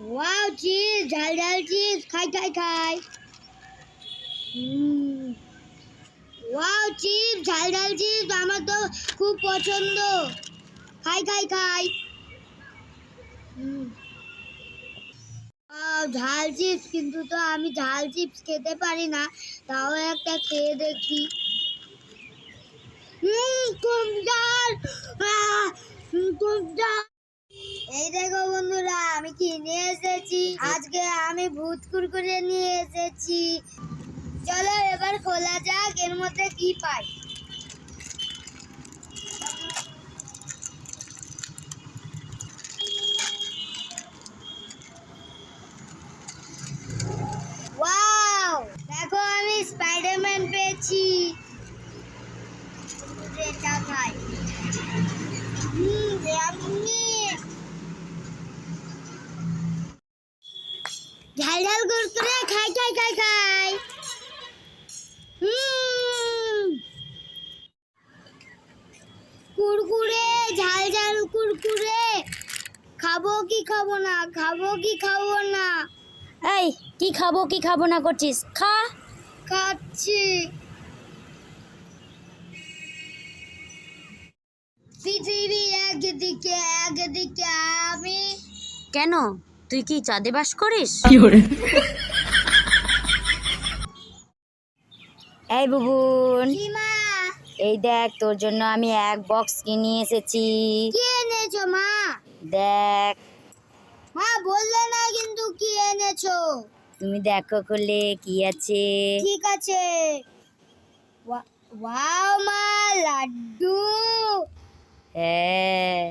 Wow cheese, ঝাল ঝাল cheese, খাই খাই খাই। ওয়াও চিজ, ঝাল ঝাল চিজ আমার তো খুব পছন্দ, খাই খাই খাই। ঝাল চিপস, কিন্তু তো আমি ঝাল চিপস খেতে পারি না, তাও একটা খেয়ে দেখি। খুব ঝাল, খুব ঝাল। এই দেখো বন্ধুরা, আমি কি নিয়ে এসেছি আজকে, আমি ভূত কুরকুরে নিয়ে এসেছি। চলো এবার খোলা যাক, এর মধ্যে কি পাই। ওয়াও, দেখো আমি স্পাইডারম্যান পেয়েছি। এটা খাই। ঝাল ঝাল কুরকুরে, খাই খাই খাই খাই। কুরকুরে, ঝাল ঝাল কুরকুরে, খাবো কি খাবো না, খাবো কি খাবো না। এই কি খাবো কি খাবো না করছিস, খা। খাচ্ছি। পৃথিবী একদিকে, একদিকে আমি। কেন, তুই কি চাঁদে বাস করিস? এই বুবুন, কি মা? এই দেখ তোর জন্য আমি এক বক্স কিনে এসেছি। কি এনেছো মা? দেখ। মা বললে না কিন্তু কি এনেছো। তুমি দেখো খুলে কি আছে। ঠিক আছে। ওয়াও মা, লাড্ডু। হ্যাঁ।